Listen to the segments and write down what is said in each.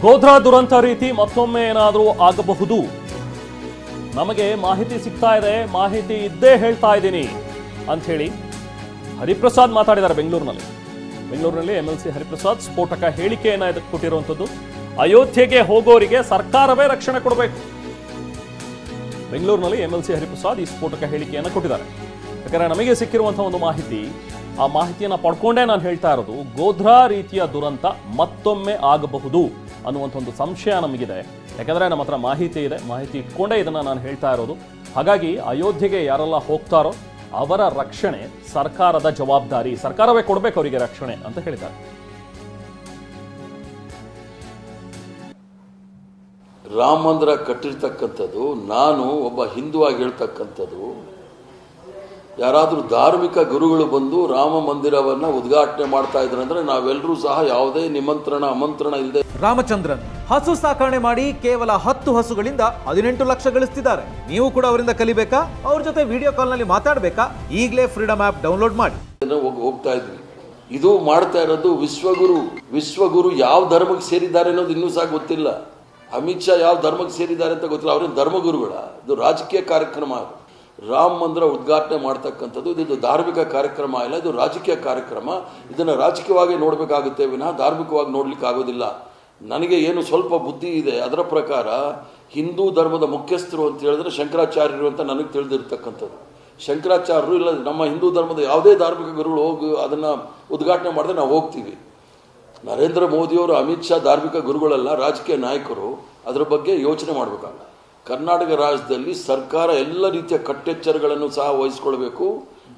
ಗೋಧ್ರಾ ದುರಂತ ರೀತಿ ಮತ್ತೊಮ್ಮೆ ಏನಾದರೂ ಆಗಬಹುದು. ನಮಗೆ ಮಾಹಿತಿ ಸಿಗ್ತಾ ಇದೆ, ಮಾಹಿತಿ ಇದ್ದೇ ಹೇಳ್ತಾ ಇದ್ದೀನಿ ಅಂತ ಹೇಳಿ ಹರಿಪ್ರಸಾದ್ ಮಾತಾಡಿದ್ದಾರೆ ಬೆಂಗಳೂರಿನಲ್ಲಿ MLC ಹರಿಪ್ರಸಾದ್ ಸ್ಫೋಟಕ ಹೇಳಿಕೆಯನ್ನ ಕೊಟ್ಟಿರುವಂಥದ್ದು. ಅಯೋಧ್ಯೆಗೆ ಹೋಗೋರಿಗೆ ಸರ್ಕಾರವೇ ರಕ್ಷಣೆ ಕೊಡಬೇಕು. ಬೆಂಗಳೂರಿನಲ್ಲಿ MLC ಹರಿಪ್ರಸಾದ್ ಈ ಸ್ಫೋಟಕ ಹೇಳಿಕೆಯನ್ನು ಕೊಟ್ಟಿದ್ದಾರೆ. ಯಾಕಂದ್ರೆ ನಮಗೆ ಸಿಕ್ಕಿರುವಂತಹ ಒಂದು ಮಾಹಿತಿ, ಆ ಮಾಹಿತಿಯನ್ನು ಪಡ್ಕೊಂಡೇ ನಾನು ಹೇಳ್ತಾ ಇರೋದು, ಗೋಧ್ರಾ ರೀತಿಯ ದುರಂತ ಮತ್ತೊಮ್ಮೆ ಆಗಬಹುದು ಅನ್ನುವಂಥ ಒಂದು ಸಂಶಯ ನಮಗಿದೆ. ಯಾಕಂದ್ರೆ ನಮ್ಮ ಹತ್ರ ಮಾಹಿತಿ ಇದೆ, ಮಾಹಿತಿ ಇಟ್ಕೊಂಡೇ ಇದನ್ನ ನಾನು ಹೇಳ್ತಾ ಇರೋದು. ಹಾಗಾಗಿ ಅಯೋಧ್ಯೆಗೆ ಯಾರೆಲ್ಲ ಹೋಗ್ತಾರೋ ಅವರ ರಕ್ಷಣೆ ಸರ್ಕಾರದ ಜವಾಬ್ದಾರಿ, ಸರ್ಕಾರವೇ ಕೊಡಬೇಕು ಅವರಿಗೆ ರಕ್ಷಣೆ ಅಂತ ಹೇಳಿದ್ದಾರೆ. ರಾಮ ಮಂದಿರ ಕಟ್ಟಿರ್ತಕ್ಕಂಥದ್ದು, ನಾನು ಒಬ್ಬ ಹಿಂದೂ ಆಗಿ ಹೇಳ್ತಕ್ಕಂಥದ್ದು, ಯಾರಾದರೂ ಧಾರ್ಮಿಕ ಗುರುಗಳು ಬಂದು ರಾಮ ಮಂದಿರವನ್ನ ಉದ್ಘಾಟನೆ ಮಾಡ್ತಾ ಇದ್ರೆ ಅಂದ್ರೆ ನಾವೆಲ್ಲರೂ ಸಹ ಯಾವುದೇ ನಿಮಂತ್ರಣ ಅಮಂತ್ರಣ ಇಲ್ಲದೆ. ರಾಮಚಂದ್ರನ್ ಹಸು ಸಾಕಣೆ ಮಾಡಿ ಕೇವಲ 10 ಹಸುಗಳಿಂದ 18 ಲಕ್ಷ ಗಳಿಸ್ತಿದ್ದಾರೆ. ನೀವು ಕೂಡ ಅವರಿಂದ ಕಲಿಬೇಕಾ? ಅವ್ರ ಜೊತೆ ವಿಡಿಯೋ ಕಾಲ್ ನಲ್ಲಿ ಮಾತಾಡಬೇಕಾ? ಈಗಲೇ ಫ್ರೀಡಮ್ ಆಪ್ ಡೌನ್ಲೋಡ್ ಮಾಡಿ. ಹೋಗ್ತಾ ಇದ್ವಿ. ಇದು ಮಾಡ್ತಾ ಇರೋದು ವಿಶ್ವಗುರು ಯಾವ ಧರ್ಮಕ್ಕೆ ಸೇರಿದ್ದಾರೆ ಅನ್ನೋದು ಇನ್ನೂ ಸಹ ಗೊತ್ತಿಲ್ಲ. ಅಮಿತ್ ಶಾ ಯಾವ ಧರ್ಮಕ್ಕೆ ಸೇರಿದ್ದಾರೆ ಅಂತ ಗೊತ್ತಿಲ್ಲ. ಅವ್ರೇನು ಧರ್ಮಗುರುಗಳ? ಇದು ರಾಜಕೀಯ ಕಾರ್ಯಕ್ರಮ. ರಾಮ ಮಂದಿರ ಉದ್ಘಾಟನೆ ಮಾಡ್ತಕ್ಕಂಥದ್ದು ಇದು ಧಾರ್ಮಿಕ ಕಾರ್ಯಕ್ರಮ ಇಲ್ಲ, ಇದು ರಾಜಕೀಯ ಕಾರ್ಯಕ್ರಮ. ಇದನ್ನು ರಾಜಕೀಯವಾಗಿ ನೋಡಬೇಕಾಗುತ್ತೆ ವಿನಃ ಧಾರ್ಮಿಕವಾಗಿ ನೋಡ್ಲಿಕ್ಕೆ ಆಗೋದಿಲ್ಲ. ನನಗೆ ಏನು ಸ್ವಲ್ಪ ಬುದ್ಧಿ ಇದೆ, ಅದರ ಪ್ರಕಾರ ಹಿಂದೂ ಧರ್ಮದ ಮುಖ್ಯಸ್ಥರು ಅಂತ ಹೇಳಿದ್ರೆ ಶಂಕರಾಚಾರ್ಯರು ಅಂತ ನನಗೆ ತಿಳಿದಿರ್ತಕ್ಕಂಥದ್ದು. ಶಂಕರಾಚಾರ್ಯರು ಇಲ್ಲ, ನಮ್ಮ ಹಿಂದೂ ಧರ್ಮದ ಯಾವುದೇ ಧಾರ್ಮಿಕ ಗುರುಗಳು ಹೋಗಿ ಅದನ್ನು ಉದ್ಘಾಟನೆ ಮಾಡಿದ್ರೆ ನಾವು ಹೋಗ್ತೀವಿ. ನರೇಂದ್ರ ಮೋದಿಯವರು, ಅಮಿತ್ ಶಾ ಧಾರ್ಮಿಕ ಗುರುಗಳೆಲ್ಲ ರಾಜಕೀಯ ನಾಯಕರು. ಅದರ ಬಗ್ಗೆ ಯೋಚನೆ ಮಾಡಬೇಕಾಗ ಕರ್ನಾಟಕ ರಾಜ್ಯದಲ್ಲಿ ಸರ್ಕಾರ ಎಲ್ಲ ರೀತಿಯ ಕಟ್ಟೆಚ್ಚರಗಳನ್ನು ಸಹ ವಹಿಸ್ಕೊಳ್ಬೇಕು.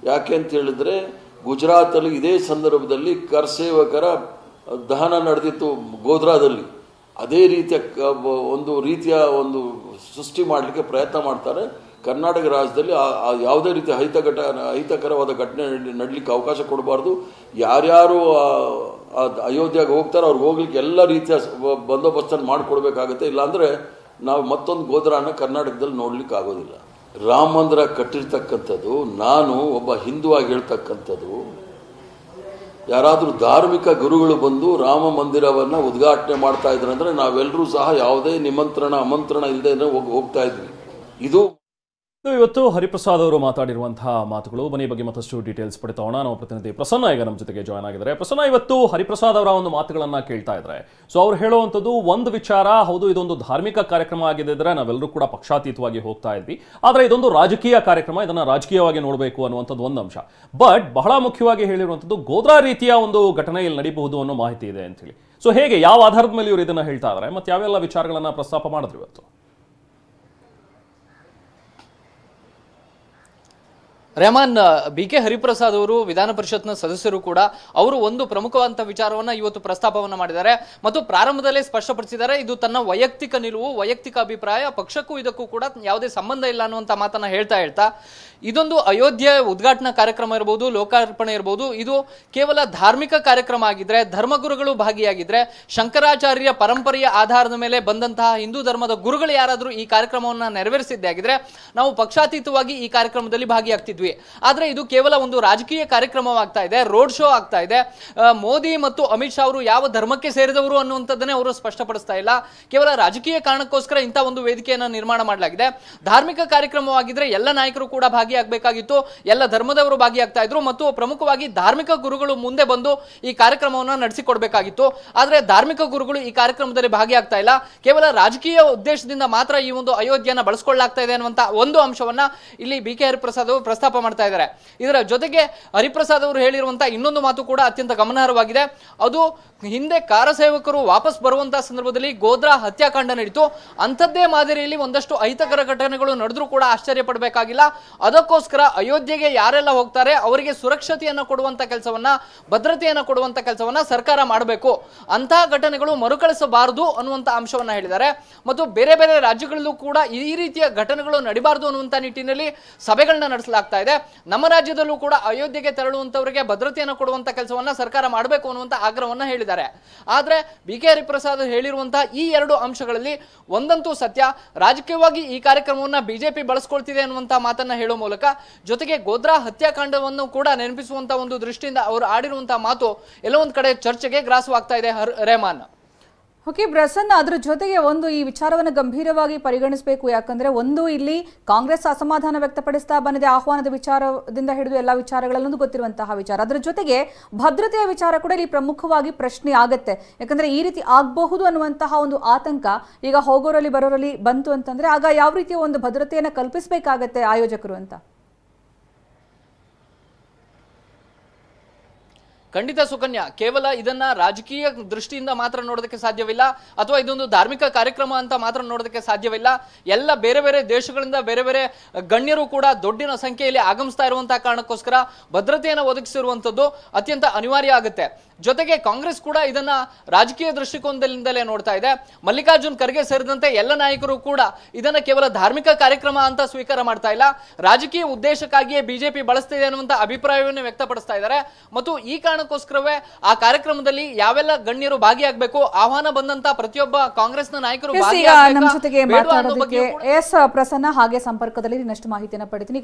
ಯಾಕೆ ಅಂತ ಹೇಳಿದ್ರೆ ಗುಜರಾತಲ್ಲಿ ಇದೇ ಸಂದರ್ಭದಲ್ಲಿ ಕರ್ಸೇವಕರ ದಹನ ನಡೆದಿತ್ತು ಗೋಧ್ರಾದಲ್ಲಿ. ಅದೇ ರೀತಿಯ ಒಂದು ಸೃಷ್ಟಿ ಮಾಡಲಿಕ್ಕೆ ಪ್ರಯತ್ನ ಮಾಡ್ತಾರೆ. ಕರ್ನಾಟಕ ರಾಜ್ಯದಲ್ಲಿ ಯಾವುದೇ ರೀತಿಯ ಅಹಿತಕರವಾದ ಘಟನೆ ನಡಲಿಕ್ಕೆ ಅವಕಾಶ ಕೊಡಬಾರ್ದು. ಯಾರ್ಯಾರು ಅಯೋಧ್ಯೆಗೆ ಹೋಗ್ತಾರೋ ಅವ್ರಿಗೆ ಹೋಗ್ಲಿಕ್ಕೆ ಎಲ್ಲ ರೀತಿಯ ಬಂದೋಬಸ್ತನ್ನು ಮಾಡಿಕೊಡ್ಬೇಕಾಗುತ್ತೆ. ಇಲ್ಲಾಂದರೆ ನಾವು ಮತ್ತೊಂದು ಗೋಧ್ರಾನ ಕರ್ನಾಟಕದಲ್ಲಿ ನೋಡ್ಲಿಕ್ಕೆ ಆಗೋದಿಲ್ಲ. ರಾಮ ಮಂದಿರ ಕಟ್ಟಿರ್ತಕ್ಕಂಥದ್ದು, ನಾನು ಒಬ್ಬ ಹಿಂದೂ ಆಗಿ ಹೇಳ್ತಕ್ಕಂಥದ್ದು, ಯಾರಾದರೂ ಧಾರ್ಮಿಕ ಗುರುಗಳು ಬಂದು ರಾಮ ಮಂದಿರವನ್ನ ಉದ್ಘಾಟನೆ ಮಾಡ್ತಾ ಇದ್ರೆ ಅಂದ್ರೆ ನಾವೆಲ್ಲರೂ ಸಹ ಯಾವುದೇ ನಿಮಂತ್ರಣ ಅಮಂತ್ರಣ ಇಲ್ಲದೆ ಹೋಗ್ತಾ ಇದ್ವಿ. ಇದು ಇವತ್ತು ಹರಿಪ್ರಸಾದ್ ಅವರು ಮಾತಾಡಿರುವಂತಹ ಮಾತುಗಳು. ಬನ್ನಿ ಬಗ್ಗೆ ಮತ್ತಷ್ಟು ಡೀಟೇಲ್ಸ್ ಪಡಿತಾವೋಣ. ನಾವು ಪ್ರತಿನಿಧಿ ಪ್ರಸನ್ನ ಈಗ ನಮ್ಮ ಜೊತೆಗೆ ಜಾಯ್ನ್ ಆಗಿದ್ದಾರೆ. ಪ್ರಸನ್ನ, ಇವತ್ತು ಹರಿಪ್ರಸಾದ್ ಅವರ ಒಂದು ಮಾತುಗಳನ್ನ ಕೇಳ್ತಾ ಇದ್ರೆ, ಸೊ ಅವ್ರು ಹೇಳುವಂಥದ್ದು ಒಂದು ವಿಚಾರ, ಹೌದು ಇದೊಂದು ಧಾರ್ಮಿಕ ಕಾರ್ಯಕ್ರಮ ಆಗಿದ್ದರೆ ನಾವೆಲ್ಲರೂ ಕೂಡ ಪಕ್ಷಾತೀತವಾಗಿ ಹೋಗ್ತಾ ಇದ್ವಿ, ಆದರೆ ಇದೊಂದು ರಾಜಕೀಯ ಕಾರ್ಯಕ್ರಮ, ಇದನ್ನ ರಾಜಕೀಯವಾಗಿ ನೋಡಬೇಕು ಅನ್ನುವಂಥದ್ದು ಒಂದು ಅಂಶ. ಬಟ್ ಬಹಳ ಮುಖ್ಯವಾಗಿ ಹೇಳಿರುವಂಥದ್ದು ಗೋಧ್ರಾ ರೀತಿಯ ಒಂದು ಘಟನೆ ಇಲ್ಲಿ ನಡೀಬಹುದು ಅನ್ನೋ ಮಾಹಿತಿ ಇದೆ ಅಂತ ಹೇಳಿ. ಸೊ ಹೇಗೆ, ಯಾವ ಆಧಾರದ ಮೇಲೆ ಇವರು ಇದನ್ನ ಹೇಳ್ತಾ ಇದ್ದಾರೆ ಮತ್ತೆ ಯಾವೆಲ್ಲ ವಿಚಾರಗಳನ್ನ ಪ್ರಸ್ತಾಪ ಮಾಡಿದ್ರು ಇವತ್ತು? ರೆಹಮಾನ್, BK ಹರಿಪ್ರಸಾದ್ ಅವರು ವಿಧಾನ ಪರಿಷತ್ನ ಸದಸ್ಯರು ಕೂಡ, ಅವರು ಒಂದು ಪ್ರಮುಖವಾದಂತಹ ವಿಚಾರವನ್ನ ಇವತ್ತು ಪ್ರಸ್ತಾಪವನ್ನ ಮಾಡಿದ್ದಾರೆ ಮತ್ತು ಪ್ರಾರಂಭದಲ್ಲೇ ಸ್ಪಷ್ಟಪಡಿಸಿದ್ದಾರೆ. ಇದು ತನ್ನ ವೈಯಕ್ತಿಕ ನಿಲುವು, ವೈಯಕ್ತಿಕ ಅಭಿಪ್ರಾಯ, ಪಕ್ಷಕ್ಕೂ ಇದಕ್ಕೂ ಕೂಡ ಯಾವುದೇ ಸಂಬಂಧ ಇಲ್ಲ ಅನ್ನುವಂಥ ಮಾತನ್ನ ಹೇಳ್ತಾ ಇದೊಂದು ಅಯೋಧ್ಯೆ ಉದ್ಘಾಟನಾ ಕಾರ್ಯಕ್ರಮ ಇರಬಹುದು, ಲೋಕಾರ್ಪಣೆ ಇರಬಹುದು, ಇದು ಕೇವಲ ಧಾರ್ಮಿಕ ಕಾರ್ಯಕ್ರಮ ಆಗಿದ್ರೆ, ಧರ್ಮಗುರುಗಳು ಭಾಗಿಯಾಗಿದ್ರೆ, ಶಂಕರಾಚಾರ್ಯ ಪರಂಪರೆಯ ಆಧಾರದ ಮೇಲೆ ಬಂದಂತಹ ಹಿಂದೂ ಧರ್ಮದ ಗುರುಗಳು ಯಾರಾದರೂ ಈ ಕಾರ್ಯಕ್ರಮವನ್ನ ನೆರವೇರಿಸಿದ್ದೇ ಆಗಿದ್ರೆ ನಾವು ಪಕ್ಷಾತೀತವಾಗಿ ಈ ಕಾರ್ಯಕ್ರಮದಲ್ಲಿ ಭಾಗಿಯಾಗ್ತಿದ್ವಿ. ಆದ್ರೆ ಇದು ಕೇವಲ ಒಂದು ರಾಜಕೀಯ ಕಾರ್ಯಕ್ರಮವಾಗ್ತಾ ಇದೆ, ರೋಡ್ ಶೋ ಆಗ್ತಾ ಇದೆ. ಮೋದಿ ಮತ್ತು ಅಮಿತ್ ಶಾ ಅವರು ಯಾವ ಧರ್ಮಕ್ಕೆ ಸೇರಿದವರು ಅನ್ನುವಂಥದ್ದನ್ನೇ ಅವರು ಸ್ಪಷ್ಟಪಡಿಸ್ತಾ ಇಲ್ಲ. ಕೇವಲ ರಾಜಕೀಯ ಕಾರಣಕ್ಕೋಸ್ಕರ ಇಂಥ ಒಂದು ವೇದಿಕೆಯನ್ನು ನಿರ್ಮಾಣ ಮಾಡಲಾಗಿದೆ. ಧಾರ್ಮಿಕ ಕಾರ್ಯಕ್ರಮವಾಗಿದ್ರೆ ಎಲ್ಲ ನಾಯಕರು ಕೂಡ ಭಾಗಿಯಾಗಬೇಕಾಗಿತ್ತು, ಎಲ್ಲ ಧರ್ಮದವರು ಭಾಗಿಯಾಗ್ತಾ ಇದ್ರು ಮತ್ತು ಪ್ರಮುಖವಾಗಿ ಧಾರ್ಮಿಕ ಗುರುಗಳು ಮುಂದೆ ಬಂದು ಈ ಕಾರ್ಯಕ್ರಮವನ್ನು ನಡೆಸಿಕೊಡ್ಬೇಕಾಗಿತ್ತು. ಆದ್ರೆ ಧಾರ್ಮಿಕ ಗುರುಗಳು ಈ ಕಾರ್ಯಕ್ರಮದಲ್ಲಿ ಭಾಗಿಯಾಗ್ತಾ ಇಲ್ಲ, ಕೇವಲ ರಾಜಕೀಯ ಉದ್ದೇಶದಿಂದ ಮಾತ್ರ ಈ ಒಂದು ಅಯೋಧ್ಯೆಯನ್ನು ಬಳಸಿಕೊಳ್ಳಲಾಗ್ತಾ ಇದೆ ಅನ್ನುವಂತ ಒಂದು ಅಂಶವನ್ನ ಇಲ್ಲಿ BK ಹರಿಪ್ರಸಾದ್ ಅವರು ಪ್ರಸ್ತಾಪ ಮಾಡ್ತಾ ಇದ್ದಾರೆ. ಇದರ ಜೊತೆಗೆ ಹರಿಪ್ರಸಾದ್ ಅವರು ಹೇಳಿರುವಂತಹ ಇನ್ನೊಂದು ಮಾತು ಕೂಡ ಅತ್ಯಂತ ಗಮನಾರ್ಹವಾಗಿದೆ. ಅದು ಹಿಂದೆ ಕಾರಸೇವಕರು ವಾಪಸ್ ಬರುವಂತಹ ಸಂದರ್ಭದಲ್ಲಿ ಗೋಧ್ರಾ ಹತ್ಯಾಕಾಂಡ ನಡೀತು, ಅಂಥದ್ದೇ ಮಾದರಿಯಲ್ಲಿ ಒಂದಷ್ಟು ಅಹಿತಕರ ಘಟನೆಗಳು ನಡೆದ್ರೂ ಕೂಡ ಆಶ್ಚರ್ಯ ಪಡಬೇಕಾಗಿಲ್ಲ. ಅದಕ್ಕೋಸ್ಕರ ಅಯೋಧ್ಯೆಗೆ ಯಾರೆಲ್ಲ ಹೋಗ್ತಾರೆ ಅವರಿಗೆ ಸುರಕ್ಷತೆಯನ್ನು ಕೊಡುವಂತ ಕೆಲಸವನ್ನ, ಭದ್ರತೆಯನ್ನು ಕೊಡುವಂತ ಕೆಲಸವನ್ನ ಸರ್ಕಾರ ಮಾಡಬೇಕು, ಅಂತಹ ಘಟನೆಗಳು ಮರುಕಳಿಸಬಾರದು ಅನ್ನುವಂತ ಅಂಶವನ್ನ ಹೇಳಿದ್ದಾರೆ. ಮತ್ತು ಬೇರೆ ಬೇರೆ ರಾಜ್ಯಗಳಲ್ಲೂ ಕೂಡ ಈ ರೀತಿಯ ಘಟನೆಗಳು ನಡಿಬಾರದು ಅನ್ನುವಂತ ನಿಟ್ಟಿನಲ್ಲಿ ಸಭೆಗಳನ್ನ ನಡೆಸಲಾಗ್ತಾ ಇದೆ. ನಮ್ಮ ರಾಜ್ಯದಲ್ಲೂ ಕೂಡ ಅಯೋಧ್ಯೆಗೆ ತೆರಳುವಂತವರಿಗೆ ಭದ್ರತೆಯನ್ನು ಕೊಡುವಂತ ಕೆಲಸವನ್ನ ಸರ್ಕಾರ ಮಾಡಬೇಕು ಅನ್ನುವಂತ ಆಗ್ರಹವನ್ನ ಹೇಳಿದ್ದಾರೆ. ಆದ್ರೆ BK ಹರಿಪ್ರಸಾದ್ ಹೇಳಿರುವಂತಹ ಈ ಎರಡು ಅಂಶಗಳಲ್ಲಿ ಒಂದಂತೂ ಸತ್ಯ, ರಾಜಕೀಯವಾಗಿ ಈ ಕಾರ್ಯಕ್ರಮವನ್ನ ಬಿಜೆಪಿ ಬಳಸ್ಕೊಳ್ತಿದೆ ಅನ್ನುವಂತಹ ಮಾತನ್ನ ಹೇಳುವ ಮೂಲಕ ಜೊತೆಗೆ ಗೋಧ್ರಾ ಹತ್ಯಾಕಾಂಡವನ್ನು ಕೂಡ ನೆನಪಿಸುವಂತಹ ಒಂದು ದೃಷ್ಟಿಯಿಂದ ಅವರು ಆಡಿರುವಂತಹ ಮಾತು ಎಲ್ಲೋ ಒಂದ್ ಕಡೆ ಚರ್ಚೆಗೆ ಗ್ರಾಸವಾಗ್ತಾ ಇದೆ. ರೆಹಮಾನ್, ಓಕೆ ಪ್ರಸನ್ನ, ಅದ್ರ ಜೊತೆಗೆ ಒಂದು ಈ ವಿಚಾರವನ್ನು ಗಂಭೀರವಾಗಿ ಪರಿಗಣಿಸಬೇಕು. ಯಾಕಂದ್ರೆ ಒಂದು ಇಲ್ಲಿ ಕಾಂಗ್ರೆಸ್ ಅಸಮಾಧಾನ ವ್ಯಕ್ತಪಡಿಸ್ತಾ ಬಂದಿದೆ, ಆಹ್ವಾನದ ವಿಚಾರದಿಂದ ಹಿಡಿದು ಎಲ್ಲಾ ವಿಚಾರಗಳಲ್ಲೂ ಗೊತ್ತಿರುವಂತಹ ವಿಚಾರ. ಅದರ ಜೊತೆಗೆ ಭದ್ರತೆಯ ವಿಚಾರ ಕೂಡ ಇಲ್ಲಿ ಪ್ರಮುಖವಾಗಿ ಪ್ರಶ್ನೆ ಆಗತ್ತೆ. ಯಾಕಂದ್ರೆ ಈ ರೀತಿ ಆಗಬಹುದು ಅನ್ನುವಂತಹ ಒಂದು ಆತಂಕ ಈಗ ಹೋಗೋರಲ್ಲಿ ಬರೋರಲ್ಲಿ ಬಂತು ಅಂತಂದ್ರೆ ಆಗ ಯಾವ ರೀತಿಯ ಒಂದು ಭದ್ರತೆಯನ್ನು ಕಲ್ಪಿಸಬೇಕಾಗತ್ತೆ ಆಯೋಜಕರು ಅಂತ? ಖಂಡಿತ ಸುಕನ್ಯಾ, ಕೇವಲ ಇದನ್ನ ರಾಜಕೀಯ ದೃಷ್ಟಿಯಿಂದ ಮಾತ್ರ ನೋಡೋದಕ್ಕೆ ಸಾಧ್ಯವಿಲ್ಲ, ಅಥವಾ ಇದೊಂದು ಧಾರ್ಮಿಕ ಕಾರ್ಯಕ್ರಮ ಅಂತ ಮಾತ್ರ ನೋಡೋದಕ್ಕೆ ಸಾಧ್ಯವಿಲ್ಲ. ಎಲ್ಲ ಬೇರೆ ಬೇರೆ ದೇಶಗಳಿಂದ ಬೇರೆ ಬೇರೆ ಗಣ್ಯರು ಕೂಡ ದೊಡ್ಡಿನ ಸಂಖ್ಯೆಯಲ್ಲಿ ಆಗಮಿಸ್ತಾ ಇರುವಂತಹ ಕಾರಣಕ್ಕೋಸ್ಕರ ಭದ್ರತೆಯನ್ನು ಒದಗಿಸಿರುವಂತದ್ದು ಅತ್ಯಂತ ಅನಿವಾರ್ಯ ಆಗುತ್ತೆ. ಜೊತೆಗೆ ಕಾಂಗ್ರೆಸ್ ಕೂಡ ಇದನ್ನ ರಾಜಕೀಯ ದೃಷ್ಟಿಕೋನದಿಂದಲೇ ನೋಡ್ತಾ ಇದೆ. ಮಲ್ಲಿಕಾರ್ಜುನ್ ಖರ್ಗೆ ಸೇರಿದಂತೆ ಎಲ್ಲ ನಾಯಕರು ಕೂಡ ಇದನ್ನ ಕೇವಲ ಧಾರ್ಮಿಕ ಕಾರ್ಯಕ್ರಮ ಅಂತ ಸ್ವೀಕಾರ ಮಾಡ್ತಾ ಇಲ್ಲ, ರಾಜಕೀಯ ಉದ್ದೇಶಕ್ಕಾಗಿಯೇ ಬಿಜೆಪಿ ಬಳಸ್ತಿದೆ ಅನ್ನುವಂತ ಅಭಿಪ್ರಾಯವನ್ನು ವ್ಯಕ್ತಪಡಿಸ್ತಾ ಇದ್ದಾರೆ. ಮತ್ತು ಈ ಕಾರಣಕ್ಕೋಸ್ಕರವೇ ಆ ಕಾರ್ಯಕ್ರಮದಲ್ಲಿ ಯಾವೆಲ್ಲ ಗಣ್ಯರು ಭಾಗಿಯಾಗಬೇಕು, ಆಹ್ವಾನ ಬಂದಂತ ಪ್ರತಿಯೊಬ್ಬ ಕಾಂಗ್ರೆಸ್ನ ನಾಯಕರು ನಮ್ಮ ಜೊತೆಗೆ ಮಾತಾಡೋದಕ್ಕೆ ಎಸ್ ಪ್ರಸನ್ನ ಹಾಗೆ ಸಂಪರ್ಕದಲ್ಲಿ ಇನ್ನಷ್ಟು ಮಾಹಿತಿಯನ್ನು ಪಡಿತೀನಿ.